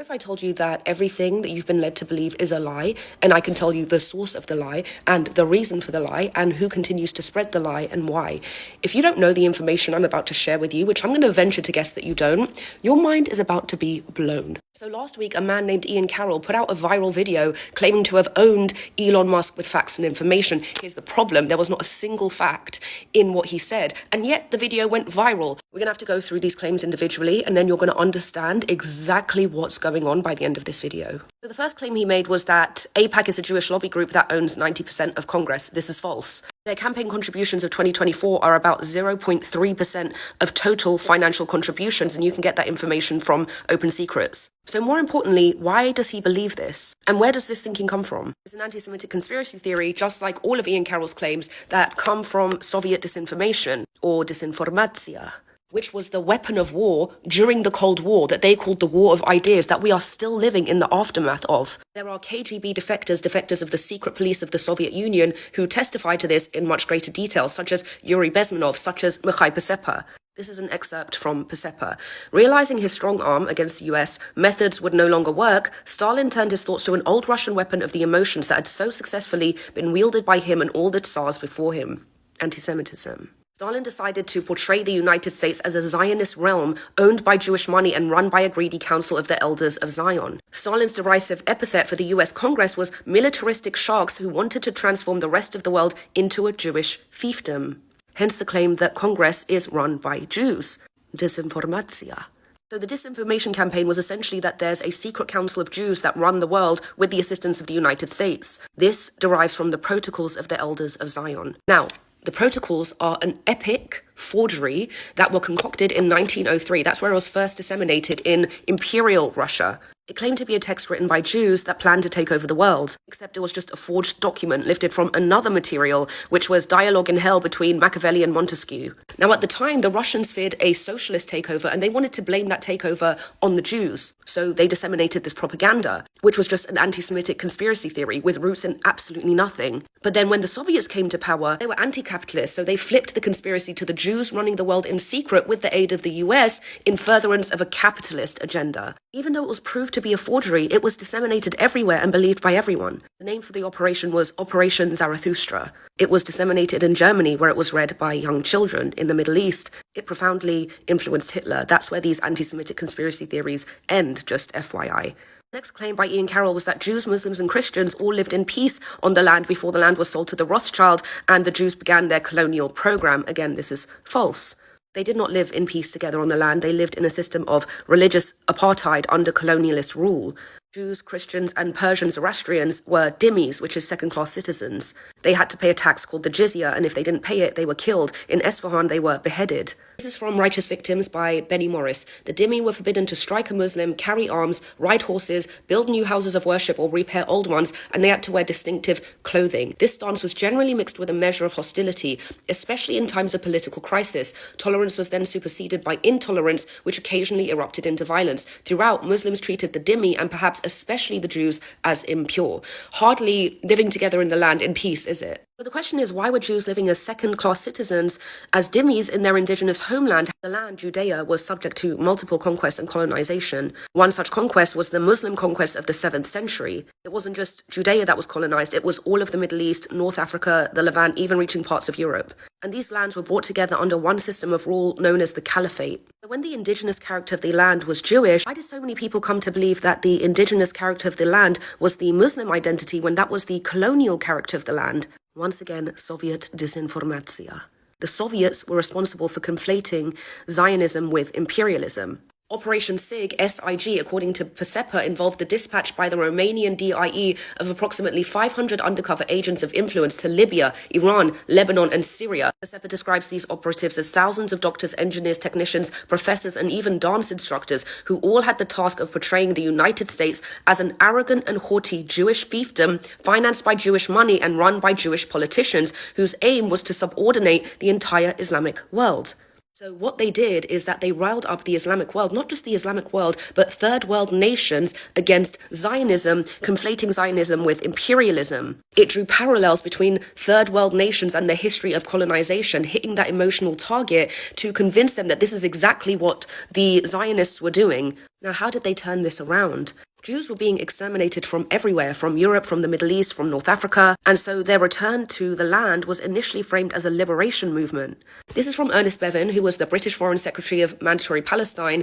What if I told you that everything that you've been led to believe is a lie, and I can tell you the source of the lie and the reason for the lie and who continues to spread the lie and why? If you don't know the information I'm about to share with you, which I'm going to venture to guess that you don't, your mind is about to be blown. So last week, a man named Ian Carroll put out a viral video claiming to have owned Elon Musk with facts and information. Here's the problem. There was not a single fact in what he said, and yet the video went viral. We're going to have to go through these claims individually, and then you're going to understand exactly what's going on by the end of this video. So the first claim he made was that AIPAC is a Jewish lobby group that owns 90% of Congress. This is false. Their campaign contributions of 2024 are about 0.3% of total financial contributions, and you can get that information from Open Secrets. So more importantly, why does he believe this? And where does this thinking come from? It's an anti-Semitic conspiracy theory, just like all of Ian Carroll's claims that come from Soviet disinformation, or disinformatia, which was the weapon of war during the Cold War that they called the War of Ideas that we are still living in the aftermath of. There are KGB defectors of the secret police of the Soviet Union who testify to this in much greater detail, such as Yuri Bezmenov, such as Mikhail Pacepa. This is an excerpt from Pacepa. Realizing his strong arm against the US methods would no longer work, Stalin turned his thoughts to an old Russian weapon of the emotions that had so successfully been wielded by him and all the Tsars before him: anti-Semitism. Stalin decided to portray the United States as a Zionist realm owned by Jewish money and run by a greedy council of the elders of Zion. Stalin's derisive epithet for the US Congress was militaristic sharks who wanted to transform the rest of the world into a Jewish fiefdom. Hence the claim that Congress is run by Jews. Disinformatia. So the disinformation campaign was essentially that there's a secret council of Jews that run the world with the assistance of the United States. This derives from the Protocols of the Elders of Zion. Now, the Protocols are an epic forgery that were concocted in 1903. That's where it was first disseminated in Imperial Russia. It claimed to be a text written by Jews that planned to take over the world, except it was just a forged document lifted from another material, which was Dialogue in Hell between Machiavelli and Montesquieu. Now, at the time, the Russians feared a socialist takeover, and they wanted to blame that takeover on the Jews. So they disseminated this propaganda, which was just an anti-Semitic conspiracy theory with roots in absolutely nothing. But then when the Soviets came to power, they were anti-capitalist, so they flipped the conspiracy to the Jews running the world in secret with the aid of the US in furtherance of a capitalist agenda. Even though it was proved to be a forgery, it was disseminated everywhere and believed by everyone. The name for the operation was Operation Zarathustra. It was disseminated in Germany, where it was read by young children. In the Middle East, it profoundly influenced Hitler. That's where these anti-Semitic conspiracy theories end, just FYI. The next claim by Ian Carroll was that Jews, Muslims, and Christians all lived in peace on the land before the land was sold to the Rothschild and the Jews began their colonial program. Again, this is false. They did not live in peace together on the land. They lived in a system of religious apartheid under colonialist rule. Jews, Christians, and Persian Zoroastrians were dhimmis, which is second-class citizens. They had to pay a tax called the jizya, and if they didn't pay it, they were killed. In Esfahan, they were beheaded. This is from Righteous Victims by Benny Morris. The dhimmi were forbidden to strike a Muslim, carry arms, ride horses, build new houses of worship, or repair old ones, and they had to wear distinctive clothing. This stance was generally mixed with a measure of hostility, especially in times of political crisis. Tolerance was then superseded by intolerance, which occasionally erupted into violence. Throughout, Muslims treated the dhimmi, and perhaps especially the Jews, as impure. Hardly living together in the land in peace, is it? But the question is, why were Jews living as second-class citizens, as dhimmis in their indigenous homeland? The land, Judea, was subject to multiple conquests and colonization. One such conquest was the Muslim conquest of the 7th century. It wasn't just Judea that was colonized, it was all of the Middle East, North Africa, the Levant, even reaching parts of Europe. And these lands were brought together under one system of rule known as the Caliphate. But when the indigenous character of the land was Jewish, why did so many people come to believe that the indigenous character of the land was the Muslim identity when that was the colonial character of the land? Once again, Soviet disinformatia. The Soviets were responsible for conflating Zionism with imperialism. Operation SIG, S-I-G, according to Pacepa, involved the dispatch by the Romanian DIE of approximately 500 undercover agents of influence to Libya, Iran, Lebanon, and Syria. Pacepa describes these operatives as thousands of doctors, engineers, technicians, professors, and even dance instructors who all had the task of portraying the United States as an arrogant and haughty Jewish fiefdom financed by Jewish money and run by Jewish politicians whose aim was to subordinate the entire Islamic world. So what they did is that they riled up the Islamic world, not just the Islamic world, but third world nations against Zionism, conflating Zionism with imperialism. It drew parallels between third world nations and their history of colonization, hitting that emotional target to convince them that this is exactly what the Zionists were doing. Now, how did they turn this around? Jews were being exterminated from everywhere, from Europe, from the Middle East, from North Africa, and so their return to the land was initially framed as a liberation movement. This is from Ernest Bevin, who was the British Foreign Secretary of Mandatory Palestine,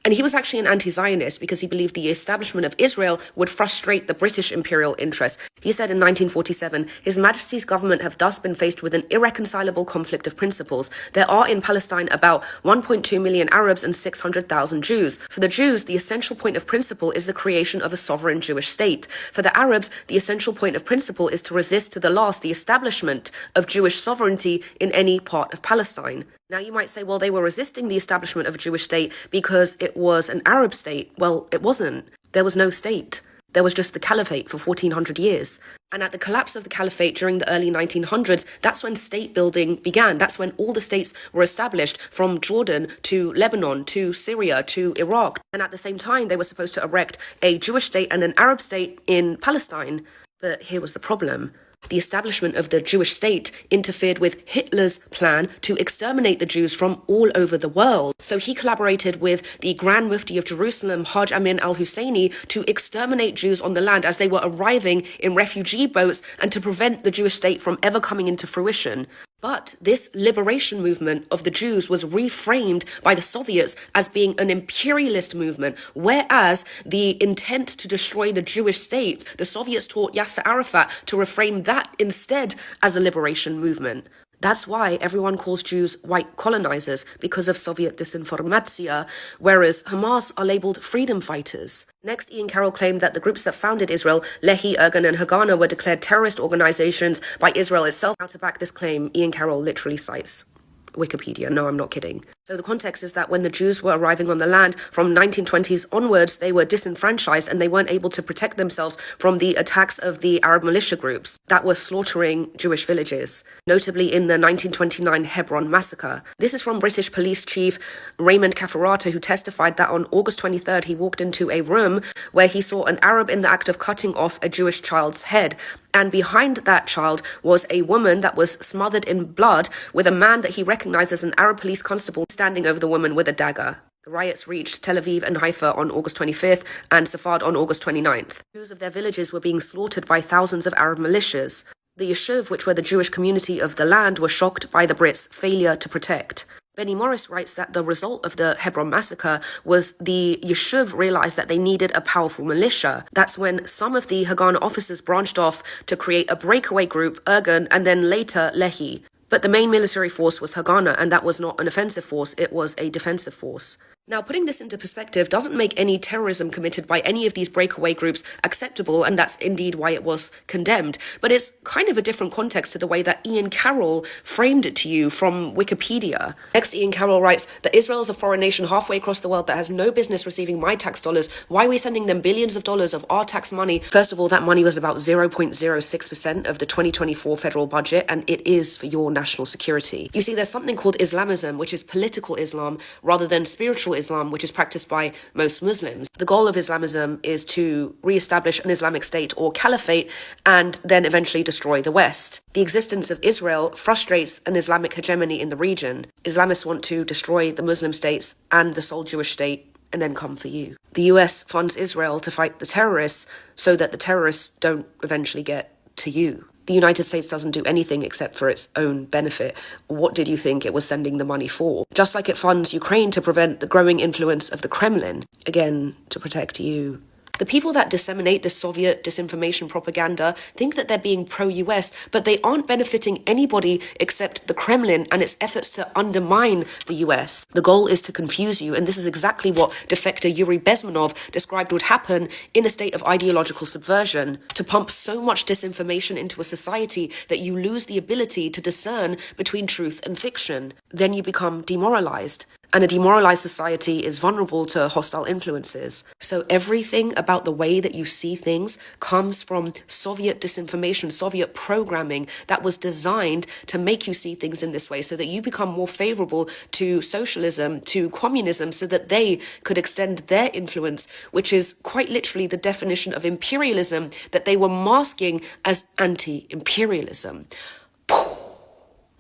and he was actually an anti-Zionist because he believed the establishment of Israel would frustrate the British imperial interest. He said in 1947, His Majesty's government have thus been faced with an irreconcilable conflict of principles. There are in Palestine about 1.2 million Arabs and 600,000 Jews. For the Jews, the essential point of principle is the creation of a sovereign Jewish state. For the Arabs, the essential point of principle is to resist to the last the establishment of Jewish sovereignty in any part of Palestine. Now you might say, well, they were resisting the establishment of a Jewish state because it was an Arab state. Well, it wasn't. There was no state. There was just the caliphate for 1400 years. And at the collapse of the caliphate during the early 1900s, that's when state building began. That's when all the states were established, from Jordan to Lebanon to Syria to Iraq. And at the same time, they were supposed to erect a Jewish state and an Arab state in Palestine. But here was the problem. The establishment of the Jewish state interfered with Hitler's plan to exterminate the Jews from all over the world. So he collaborated with the Grand Mufti of Jerusalem, Hajj Amin al-Husseini, to exterminate Jews on the land as they were arriving in refugee boats and to prevent the Jewish state from ever coming into fruition. But this liberation movement of the Jews was reframed by the Soviets as being an imperialist movement, whereas the intent to destroy the Jewish state, the Soviets taught Yasser Arafat to reframe that instead as a liberation movement. That's why everyone calls Jews white colonizers, because of Soviet disinformatia, whereas Hamas are labeled freedom fighters. Next, Ian Carroll claimed that the groups that founded Israel, Lehi, Irgun, and Haganah, were declared terrorist organizations by Israel itself. Now, to back this claim, Ian Carroll literally cites Wikipedia. No, I'm not kidding. So the context is that when the Jews were arriving on the land from 1920s onwards, they were disenfranchised and they weren't able to protect themselves from the attacks of the Arab militia groups that were slaughtering Jewish villages, notably in the 1929 Hebron massacre. This is from British Police Chief Raymond Cafferata, who testified that on August 23rd, he walked into a room where he saw an Arab in the act of cutting off a Jewish child's head. And behind that child was a woman that was smothered in blood, with a man that he recognized as an Arab police constable standing over the woman with a dagger. The riots reached Tel Aviv and Haifa on August 25th and Safad on August 29th. Jews of their villages were being slaughtered by thousands of Arab militias. The Yishuv, which were the Jewish community of the land, were shocked by the Brits' failure to protect. Benny Morris writes that the result of the Hebron massacre was the Yishuv realized that they needed a powerful militia. That's when some of the Haganah officers branched off to create a breakaway group, Irgun, and then later Lehi. But the main military force was Haganah, and that was not an offensive force, it was a defensive force. Now, putting this into perspective doesn't make any terrorism committed by any of these breakaway groups acceptable, and that's indeed why it was condemned. But it's kind of a different context to the way that Ian Carroll framed it to you from Wikipedia. Next, Ian Carroll writes that Israel is a foreign nation halfway across the world that has no business receiving my tax dollars. Why are we sending them billions of dollars of our tax money? First of all, that money was about 0.06% of the 2024 federal budget, and it is for your national security. You see, there's something called Islamism, which is political Islam, rather than spiritual Islam, which is practiced by most Muslims. The goal of Islamism is to re-establish an Islamic state or caliphate and then eventually destroy the West. The existence of Israel frustrates an Islamic hegemony in the region. Islamists want to destroy the Muslim states and the sole Jewish state and then come for you. The US funds Israel to fight the terrorists so that the terrorists don't eventually get to you. The United States doesn't do anything except for its own benefit. What did you think it was sending the money for? Just like it funds Ukraine to prevent the growing influence of the Kremlin, again, to protect you. The people that disseminate this Soviet disinformation propaganda think that they're being pro-US, but they aren't benefiting anybody except the Kremlin and its efforts to undermine the US. The goal is to confuse you, and this is exactly what defector Yuri Bezmenov described would happen in a state of ideological subversion, to pump so much disinformation into a society that you lose the ability to discern between truth and fiction. Then you become demoralized. And a demoralized society is vulnerable to hostile influences. So everything about the way that you see things comes from Soviet disinformation, Soviet programming that was designed to make you see things in this way so that you become more favorable to socialism, to communism, so that they could extend their influence, which is quite literally the definition of imperialism that they were masking as anti-imperialism.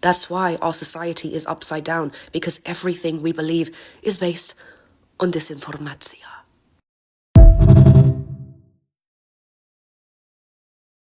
That's why our society is upside down, because everything we believe is based on disinformatia.